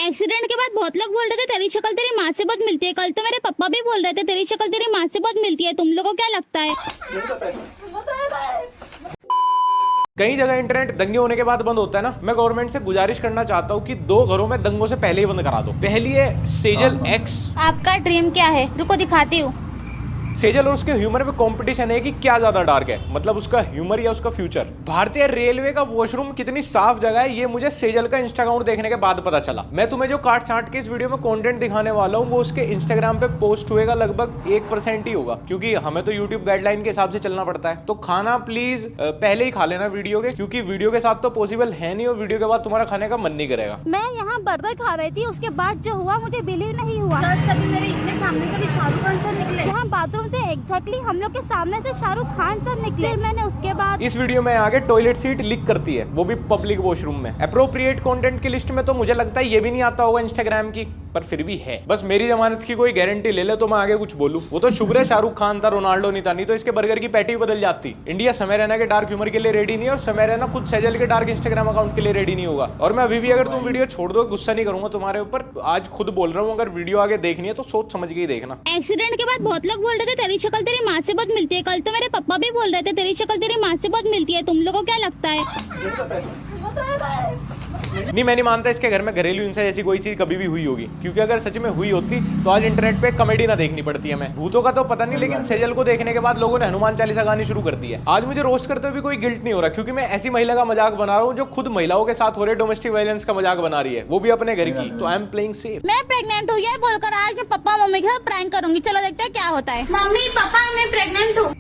Accident के बाद बहुत लोग बोल रहे थे तेरी शक्ल तेरी माँ से बहुत मिलती है। कल तो मेरे पापा भी बोल रहे थे तेरी शक्ल तेरी माँ से बहुत मिलती है। तुम लोगों को क्या लगता है? कई जगह इंटरनेट दंगे होने के बाद बंद होता है ना। मैं गवर्नमेंट से गुजारिश करना चाहता हूँ कि 2 घरों में दंगों से पहले ही बंद करा दो। पहली है सेजल एक्स। आपका ड्रीम क्या है? रुको दिखाती हूँ। सेजल और उसके ह्यूमर में कंपटीशन है कि क्या ज्यादा डार्क है, मतलब उसका ह्यूमर या उसका फ्यूचर। भारतीय रेलवे का वॉशरूम कितनी साफ जगह है ये मुझे सेजल का इंस्टा अकाउंट देखने के बाद पता चला। मैं तुम्हें जो काट छांट के इस वीडियो में कंटेंट दिखाने वाला हूँ वो उसके इंस्टाग्राम पे पोस्ट हुएगा लगभग 1% ही होगा, क्योंकि हमें तो यूट्यूब गाइडलाइन के हिसाब से चलना पड़ता है। तो खाना प्लीज पहले ही खा लेना वीडियो के, क्योंकि वीडियो के साथ तो पॉसिबल है नहीं और वीडियो के बाद तुम्हारा खाने का मन नहीं करेगा। मैं यहाँ बर्गर खा रही थी, उसके बाद जो हुआ मुझे बिलीव नहीं हुआ। कभी मेरे इतने सामने से भी शाहरुख खान सर निकले। यहाँ बाथरूम से एग्जैक्टली हम लोग के सामने से शाहरुख खान सर निकले। मैंने उसके बाद इस वीडियो में आगे टॉयलेट सीट लीक करती है, वो भी पब्लिक वॉशरूम में। अप्रोप्रिएट कंटेंट की लिस्ट में तो मुझे लगता है ये भी नहीं आता होगा इंस्टाग्राम की, पर फिर भी है। बस मेरी जमानत की कोई गारंटी ले ले तो मैं आगे कुछ बोलूं। वो तो शुक्र है शाहरुख खान था, रोनाल्डो नहीं था, नहीं तो इसके बर्गर की पैटी बदल जाती। इंडिया समय रहना के डार्क ह्यूमर के लिए रेडी नहीं है, और समय रहना खुद सेजल के डार्क इंस्टाग्राम अकाउंट के लिए रेडी नहीं होगा। और मैं अभी भी अगर तुम वीडियो छोड़ दो गुस्सा नहीं करूंगा तुम्हारे ऊपर। आज खुद बोल रहा हूँ, अगर वीडियो आगे देखनी है तो सोच समझ के ही देखना। एक्सीडेंट के बाद बहुत लोग बोल रहे थे तेरी शक्ल तेरी माँ से बहुत मिलती है। कल तो मेरे पापा भी बोल रहे थे तेरी शक्ल तेरी माँ से बहुत मिलती है। तुम लोगों को क्या लगता है? नहीं, मैं नहीं मानता इसके घर में घरेलू हिंसा जैसी कोई चीज कभी भी हुई होगी, क्योंकि अगर सच में हुई होती तो आज इंटरनेट पे कॉमेडी ना देखनी पड़ती हमें। भूतों का तो पता नहीं, लेकिन सेजल को देखने के बाद लोगों ने हनुमान चालीसा गानी शुरू कर दी है। आज मुझे रोस्ट करते हुए भी कोई गिल्ट नहीं हो रहा, क्योंकि मैं ऐसी महिला का मजाक बना रहा हूँ जो खुद महिलाओं के साथ हो रहे डोमेस्टिक वायलेंस का मजाक बना रही है, वो भी अपने घर की। तो आई एम प्लेइंग सेफ। मैं प्रेग्नेंट हूँ ये बोलकर आज मैं पापा मम्मी के साथ प्रैंक करूंगी। चलो देखते हैं क्या होता है। मम्मी पापा मैं प्रेग्नेंट हूँ।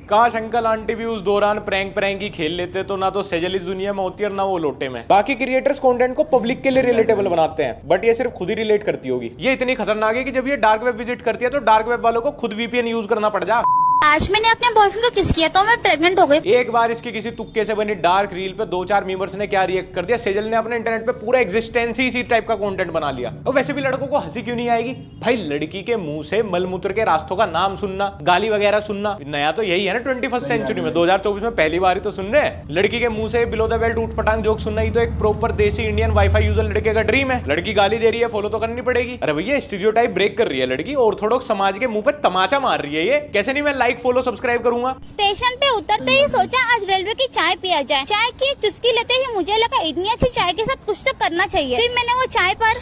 काश अंकल आंटी भी उस दौरान प्रैंक ही खेल लेते, तो ना तो सेजल इस दुनिया में होती और ना वो लोटे में। बाकी क्रिएटर्स कंटेंट को पब्लिक के लिए रिलेटेबल बनाते हैं, बट ये सिर्फ खुद ही रिलेट करती होगी। ये इतनी खतरनाक है कि जब ये डार्क वेब विजिट करती है तो डार्क वेब वालों को खुद वीपीएन यूज करना पड़ जा। आज मैंने अपने बॉयफ्रेंड को किस किया तो मैं प्रेग्नेंट हो गई। एक बार इसकी किसी तुक्के से बनी डार्क रील पे 2-4 मीमर्स ने क्या रिएक्ट कर दिया। सेजल ने अपने इंटरनेट पे पूरा एग्जिस्टेंस ही इसी टाइप का कंटेंट बना लिया। और वैसे भी लड़कों को हंसी क्यों नहीं आएगी भाई? लड़की के मुंह से मलमूत्र के रास्तों का नाम सुनना, गाली वगैरह सुनना, नया तो यही है ना 21st सेंचुरी में। 2024 में पहली बार ही तो सुन रहे हैं। लड़की के मुंह से बिलो द बेल्ट उठ पटांग जोक सुनना ही तो एक प्रॉपर देसी इंडियन वाईफाई यूजर लड़के का ड्रीम है। लड़की गाली दे रही है, फॉलो तो करनी पड़ेगी। अरे भैया स्टीरियोटाइप ब्रेक कर रही है लड़की, ऑर्थोडॉक्स समाज के मुंह पे तमाचा मार रही है। ये कैसे नहीं मैं लाइक फॉलो सब्सक्राइब करूंगा। स्टेशन पे उतरते ही सोचा आज रेलवे की चाय पिया जाए। चाय की एक चुस्की लेते ही मुझे लगा इतनी अच्छी चाय के साथ कुछ तो करना चाहिए। फिर मैंने वो चाय पर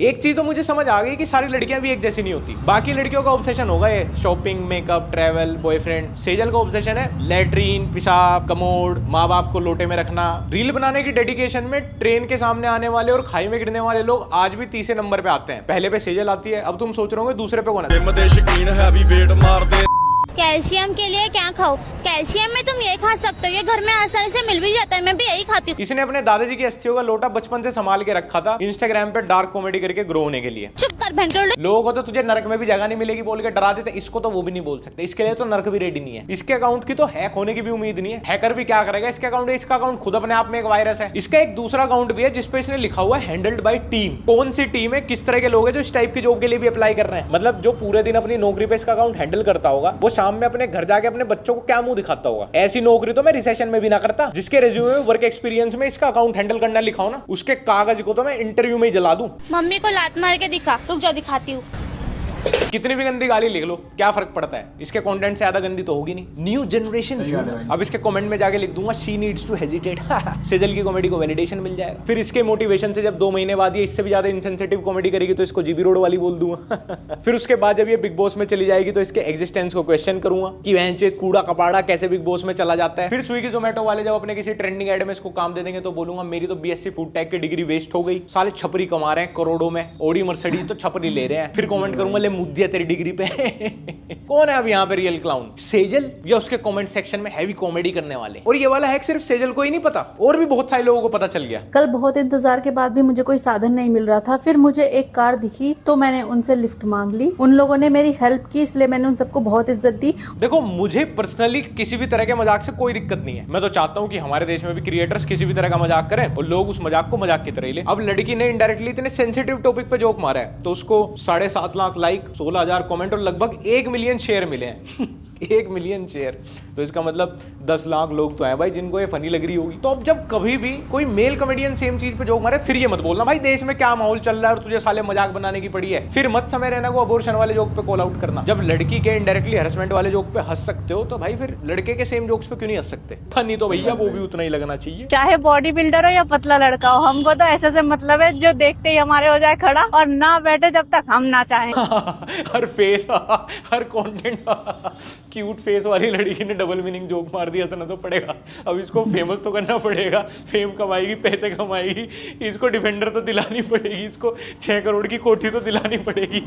एक चीज तो मुझे समझ आ गई कि सारी लड़कियां भी एक जैसी नहीं होती। बाकी लड़कियों का ऑब्सेशन होगा ये shopping, makeup, travel, boyfriend. Sejal का ऑब्सेशन है लैट्रीन, पेशाब, कमोड, माँ बाप को लोटे में रखना। रील बनाने की डेडिकेशन में ट्रेन के सामने आने वाले और खाई में गिरने वाले लोग आज भी तीसरे नंबर पे आते हैं। पहले पे सेजल आती है, अब तुम सोच रहे होगे दूसरे पे कौन है। कैल्शियम के लिए क्या खाओ? कैल्शियम में तुम ये खा सकते हो, ये घर में आसानी से मिल भी जाता है। मैं भी यही खाती हूँ। इसने अपने दादाजी की अस्थियों का लोटा बचपन से संभाल के रखा था इंस्टाग्राम पे डार्क कॉमेडी करके ग्रो होने के लिए। चुप कर भंटोल। लोगों को तो तुझे नरक में भी जगह नहीं मिलेगी बोल के डरा देते, इसको तो वो भी नहीं बोल सकते। इसके लिए तो नरक भी रेडी नहीं है। इसके अकाउंट की तो हैक होने की भी उम्मीद नहीं है। हैकर भी क्या करेगा इसके अकाउंट? इसका अकाउंट खुद अपने आप में एक वायरस है। इसका एक दूसरा अकाउंट भी है जिसपे इसने लिखा हुआ है हैंडल्ड बाय टीम। कौन सी टीम है, किस तरह के लोग हैं जो इस टाइप की जॉब के लिए भी अप्लाई कर रहे हैं? मतलब जो पूरे दिन अपनी नौकरी पे इसका अकाउंट हैंडल करता होगा, वो शाम में अपने घर जाके अपने बच्चों को क्या मुंह दिखाता होगा? ऐसी नौकरी तो मैं रिसेशन में भी ना करता। जिसके रिज्यूमे में वर्क एक्सपीरियंस में इसका अकाउंट हैंडल करना लिखा हो ना, उसके कागज को तो मैं इंटरव्यू में ही जला दूं। मम्मी को लात मार के दिखा, रुक जा दिखाती हूँ। कितनी भी गंदी गाली लिख लो, क्या फर्क पड़ता है? इसके कंटेंट से ज्यादा गंदी तो होगी नहीं। New generation humour. अब इसके कमेंट में जाके लिख दूंगा she needs to hesitate. Sejal की कॉमेडी को वैलिडेशन मिल जाएगा। फिर इसके मोटिवेशन से जब 2 महीने बाद ये इससे भी ज्यादा इनसेंसिटिव कॉमेडी करेगी तो इसको जीबी रोड वाली बोल दूंगा। फिर उसके बाद जब ये बिग बॉस में चली जाएगी तो इसके एग्जिस्टेंस को क्वेश्चन करूंगा कि वह जो कूड़ा कपाड़ा कैसे बिग बॉस में चला जाता है। फिर स्विगी जोमेटो वाले जब अपने किसी ट्रेंडिंग एड में इसको काम दे देंगे तो बोलूंगा मेरी तो बीएससी फूड टेक की डिग्री वेस्ट हो गई। साले छपरी कमा रहे हैं करोड़ों में, ऑडी मर्सिडीज तो छपरी ले रहे हैं। फिर कमेंट करूंगा ले मुद्दिया तेरी डिग्री पे। कौन है अब यहाँ पे रियल क्लाउन, सेजल या उसके कमेंट सेक्शन में हैवी कॉमेडी करने वाले? और ये वाला हैक सिर्फ सेजल को ही नहीं पता, और भी बहुत सारे लोगों को पता चल गया। कल बहुत इंतजार के बाद भी मुझे कोई साधन नहीं मिल रहा था। फिर मुझे एक कार दिखी तो मैंने उनसे लिफ्ट मांग ली। उन लोगों ने मेरी हेल्प की, इसलिए मैंने उन सबको बहुत इज्जत दी। देखो मुझे पर्सनली किसी भी तरह के मजाक से कोई दिक्कत नहीं है। मैं तो चाहता हूँ कि हमारे देश में भी क्रिएटर्स किसी भी तरह का मजाक करें और लोग उस मजाक को मजाक की तरह ले। अब लड़की ने इनडायरेक्टली इतने सेंसिटिव टॉपिक पे जोक मारा है तो उसको 7.5 लाख लाइक, 16,000 कमेंट और लगभग 1 मिलियन शेयर मिले हैं। 1 मिलियन शेयर, तो इसका मतलब 10 लाख लोग तो हैं भाई जिनको ये फनी लग रही होगी। तो अब जब कभी भी कोई मेल कॉमेडियन सेम चीज पे जोक मारे, फिर ये मत बोलना भाई देश में क्या माहौल चल रहा है और तुझे साले मजाक बनाने की पड़ी है। फिर मत समय रहना को अबॉर्शन वाले जोक पे कॉल आउट करना। जब लड़की के इनडायरेक्टली हरासमेंट वाले जोक पे हंस सकते हो तो भाई फिर लड़के के सेम जोक्स पे क्यों नहीं हंस सकते? फनी तो भैया वो भी उतना ही लगना चाहिए। चाहे बॉडी बिल्डर हो या पतला लड़का हो, हमको तो ऐसे से मतलब है जो देखते ही हमारे हो जाए खड़ा और ना बैठे जब तक हम ना चाहें। हर face her content cute face वाली लड़की ने डबल मीनिंग जोक मार दिया, हंसना तो पड़ेगा। अब इसको फेमस तो करना पड़ेगा, फेम कमाएगी, पैसे कमाएगी, इसको डिफेंडर तो दिलानी पड़ेगी, इसको 6 करोड़ की कोठी तो दिलानी पड़ेगी।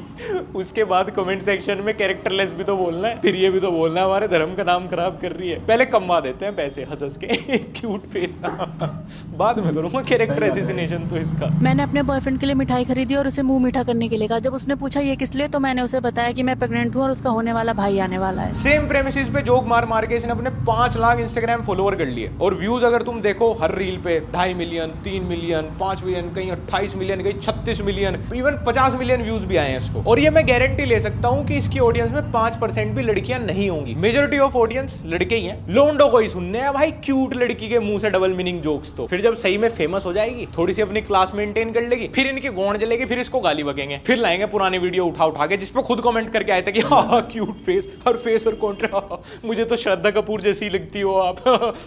उसके बाद कमेंट सेक्शन में कैरेक्टरलेस भी तो बोलना है, फिर ये भी तो बोलना है हमारे धर्म का नाम खराब कर रही है। पहले कमा देते हैं पैसे हंस हंस के क्यूट फेस, बाद में करूंगा कैरेक्टर एसिसिनेशन तो इसका। मैंने अपने बॉयफ्रेंड के लिए मिठाई खरीदी और उसे मुंह मीठा करने के लिए कहा। जब उसने पूछा ये किस लिए, तो मैंने उसे बताया कि मैं प्रेग्नेंट हूँ और उसका होने वाला भाई आने वाला है। सेम प्रेमिसेस पे जोक मार मार के इसने अपने 5 लाख इंस्टाग्राम फॉलोवर कर लिए और व्यूज अगर तुम देखो हर रील पे 2.5 मिलियन, 3 मिलियन, 5 मिलियन, कहीं 28 मिलियन, कहीं 36 मिलियन, इवन 50 मिलियन व्यूज भी आए हैं इसको। और ये मैं गारंटी ले सकता हूँ कि इसकी ऑडियंस में 5% भी लड़कियां नहीं होंगी। मेजोरिटी ऑफ ऑडियंस लड़के ही हैं। लोंडो को ही सुनने हैं भाई क्यूट लड़की के मुंह से डबल मीनिंग जोक्स। तो फिर जब सही में फेमस हो जाएगी, थोड़ी सी अपनी क्लास मेंटेन कर लेगी, फिर इनकी गोंड जलेगी, फिर इसको गाली बकेंगे, फिर लाएंगे पुरानी वीडियो उठा उठा के जिसपे खुद कमेंट करके आए थे कि हाँ क्यूट फेस, हर फेस और कॉन्ट्रा, मुझे तो श्रद्धा कपूर जैसी लगती हो आप।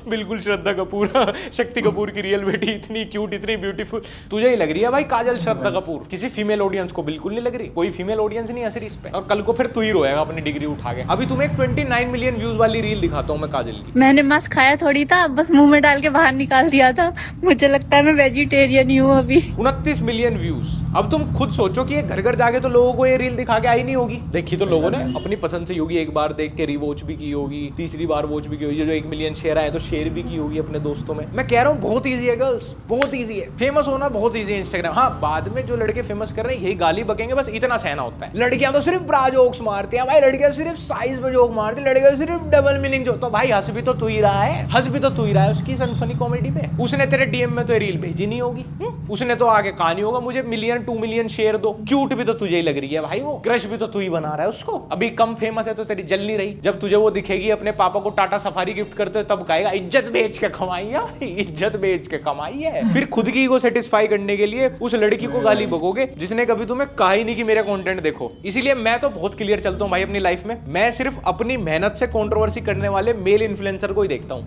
बिल्कुल श्रद्धा कपूर, शक्ति कपूर की रियल बेटी, इतनी क्यूट, इतनी ब्यूटीफुल। तुझे ही लग रही है भाई काजल श्रद्धा कपूर, किसी फीमेल ऑडियंस को बिल्कुल नहीं लग रही। कोई फीमेल ऑडियंस नहीं हंस रही इस पे, और कल को फिर तू ही रोएगा अपनी डिग्री उठा के। अभी तुम्हें 29 मिलियन व्यूज वाली रील दिखाता हूँ मैं काजल की। मैंने मास्क खाया थोड़ी था, बस मुंह में डाल के बाहर निकाल दिया था। मुझे लगता है मैं वेजिटेरियन ही हूँ अभी। 29 मिलियन व्यूज। अब तुम खुद सोचो कि ये घर घर जाके तो लोगों को ये रील दिखा के आई नहीं होगी, देखी तो लोगों ने अपनी पसंद से होगी, एक बार देख के रीवॉच भी की होगी, तीसरी बार वॉच भी की होगी, जो 1 मिलियन शेयर आए तो शेयर भी की होगी अपने दोस्तों में। मैं कह रहा हूँ बहुत ईजी है गर्ल्स, बहुत ईजी है फेमस होना, बहुत ईजी है इंस्टाग्राम। हाँ बाद में जो लड़के फेमस कर रहे हैं यही गाली बकेंगे, बस इतना सहना होता है। लड़कियां तो सिर्फ ब्रा जोक्स मारती हैं भाई, लड़कियां सिर्फ साइज में जोक मारती हैं, लड़कियां सिर्फ डबल मीनिंग जोक। तो भाई हंस भी तो तू ही रहा है, हंस भी तो तू ही रहा है उसकी सनफनी कॉमेडी पे। उसने तेरे डीएम में तो रील भेजी नहीं होगी, उसने तो आगे कहा नहीं होगा मुझे 1 2 मिलियन शेयर दो। क्यूट भी तो तुझे ही लग रही है भाई, वो क्रश भी तो तू ही बना रहा है उसको। अभी कम फेमस है तो तेरी जल नहीं रही। जब तुझे वो दिखेगी अपने पापा को टाटा सफारी गिफ्ट करते तब कहेगा इज्जत बेच के कमाई है, इज्जत बेच के कमाई है। फिर खुद की ईगो सेटिस्फाई करने के लिए उस लड़की को गाली बकोगे जिसने कभी तुम्हें कहा ही नहीं कि मेरा कंटेंट देखो। इसीलिए मैं तो बहुत क्लियर चलता हूँ भाई अपनी लाइफ में, मैं सिर्फ अपनी मेहनत से कंट्रोवर्सी करने वाले मेल इन्फ्लुएंसर को ही देखता हूँ।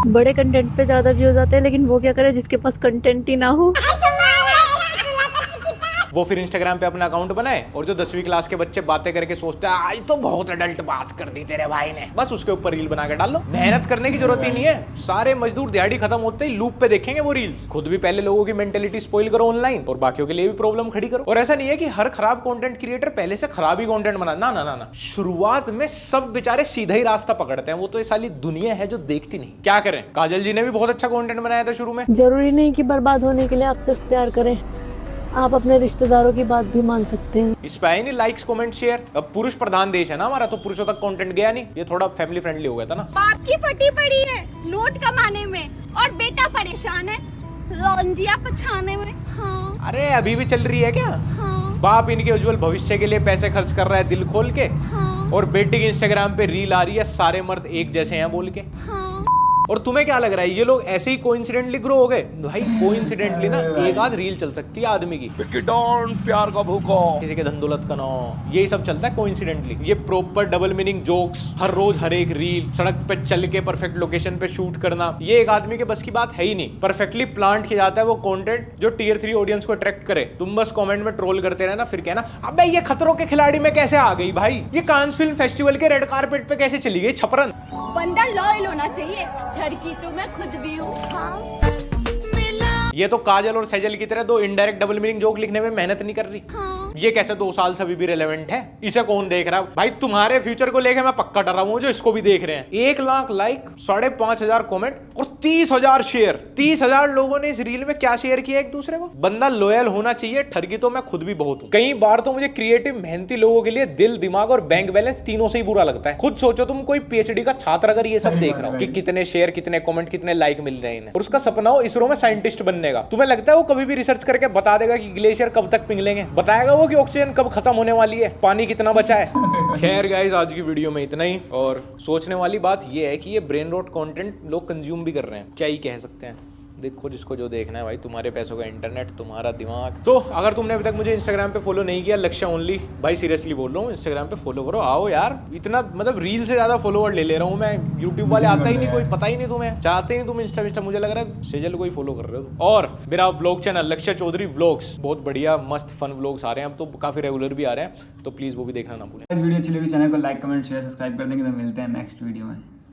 बड़े कंटेंट पे ज्यादा व्यूज आते हैं, लेकिन वो क्या करे जिसके पास कंटेंट ही ना हो। वो फिर इंस्टाग्राम पे अपना अकाउंट बनाए और जो 10वीं क्लास के बच्चे बातें करके सोचते हैं आज तो बहुत अडल्ट बात कर दी तेरे भाई ने, बस उसके ऊपर रील बना के डाल लो। मेहनत करने की जरूरत ही नहीं है, सारे मजदूर दिहाड़ी खत्म होते ही लूप पे देखेंगे वो रील्स। खुद भी पहले लोगों की मेंटेलिटी स्पॉइल करो ऑनलाइन और बाकियों के लिए भी प्रॉब्लम खड़ी करो। और ऐसा नहीं है कि हर खराब कंटेंट क्रिएटर पहले से खराब ही कंटेंट बना, ना ना ना ना, शुरुआत में सब बेचारे सीधा ही रास्ता पकड़ते हैं, वो तो ये साली दुनिया है जो देखती नहीं। क्या करें, काजल जी ने भी बहुत अच्छा कंटेंट बनाया था शुरू में। जरूरी नहीं कि बर्बाद होने के लिए आप सिर्फ प्यार करें, आप अपने रिश्तेदारों की बात भी मान सकते हैं। इस पे आए नहीं लाइक्स कमेंट शेयर। अब पुरुष प्रधान देश है ना हमारा, तो पुरुषों तक कंटेंट गया नहीं, ये थोड़ा फैमिली फ्रेंडली हो गया था ना। बाप की फटी पड़ी है नोट कमाने में और बेटा परेशान है लौंजिया पछाने में। हाँ अरे अभी भी चल रही है क्या? हाँ बाप इनके उज्जवल भविष्य के लिए पैसे खर्च कर रहा है दिल खोल के, हाँ और बेटी की इंस्टाग्राम पे रील आ रही है सारे मर्द एक जैसे हैं बोल के। हाँ। और तुम्हें क्या लग रहा है ये लोग ऐसे ही कोइंसिडेंटली ग्रो हो गए? भाई कोइंसिडेंटली ना एक आध रील चल सकती है आदमी की, प्यार का भूखो, किसी के धनदौलत का नाम, यही सब चलता है कोइंसिडेंटली। ये प्रॉपर डबल मीनिंग जोक्स हर रोज हर एक रील, सड़क पे चल के परफेक्ट लोकेशन पे शूट करना, ये एक आदमी के बस की बात है ही नहीं। परफेक्टली प्लांट किया जाता है वो कंटेंट जो टियर 3 ऑडियंस को अट्रैक्ट करे। तुम बस कमेंट में ट्रोल करते रहना, फिर कहना अबे ये खतरों के खिलाड़ी में कैसे आ गई भाई, ये कांस फिल्म फेस्टिवल के रेड कारपेट पे कैसे चली गई छपरन। बंदा लॉयल होना चाहिए, लड़की तो मैं खुद भी हूँ। हाँ। ये तो काजल और सैजल की तरह दो इनडायरेक्ट डबल मीनिंग जोक लिखने में मेहनत नहीं कर रही। हाँ। ये कैसे 2 साल से अभी भी रेलेवेंट है? इसे कौन देख रहा है भाई? तुम्हारे फ्यूचर को लेके मैं पक्का डरा हूं जो इसको भी देख रहे हैं। 1 लाख लाइक, 5,500 कमेंट और 30,000 शेयर। 30,000 लोगों ने इस रील में क्या शेयर किया एक दूसरे को? बंदा लॉयल होना चाहिए, ठरकी तो मैं खुद भी बहुत हूं। कई बार तो मुझे क्रिएटिव मेहनती लोगों के लिए दिल, दिमाग और बैंक बैलेंस तीनों से ही बुरा लगता है। खुद सोचो तुम कोई पीएचडी का छात्र अगर ये सब देख रहा हो कि कितने शेयर, कितने कमेंट, कितने लाइक मिल रहे हैं, और उसका सपना हो इसरो में साइंटिस्ट बनने बनने का। तुम्हें लगता है वो कभी भी रिसर्च करके बता देगा कि ग्लेशियर कब तक पिघलेंगे? बताएगा वो कि ऑक्सीजन कब खत्म होने वाली है, पानी कितना बचा है? खैर गाइस, आज की वीडियो में इतना ही। और सोचने वाली बात ये है कि ये ब्रेन रॉट कंटेंट लोग कंज्यूम भी कर रहे हैं, क्या ही कह सकते हैं। देखो जिसको जो देखना है भाई, तुम्हारे पैसों का इंटरनेट, तुम्हारा दिमाग। तो अगर तुमने अभी तक मुझे इंस्टाग्राम पे फॉलो नहीं किया, लक्ष्य ओनली, भाई सीरियसली बोल रहा हूँ, इंस्टाग्राम पे फॉलो करो। आओ यार, इतना मतलब रील से ज्यादा फॉलोवर ले रहा हूँ मैं। यूट्यूब वाले आता ही नहीं, कोई पता ही नहीं तुम्हें, चाहते ही नहीं तुम इंस्टा। मुझे लग रहा है सेजल को ही फॉलो कर रहे हो। और मेरा व्लॉग चैनल लक्ष्य चौधरी व्लॉग्स, बहुत बढ़िया मस्त फन व्लॉग्स आ रहे हैं अब तो, काफी रेगुलर भी आ रहे हैं, तो प्लीज वो भी देखना ना भूलें। वीडियो अच्छी लगी चैनल को लाइक कमेंट शेयर सब्सक्राइब कर देंगे। तो मिलते हैं नेक्स्ट वीडियो में।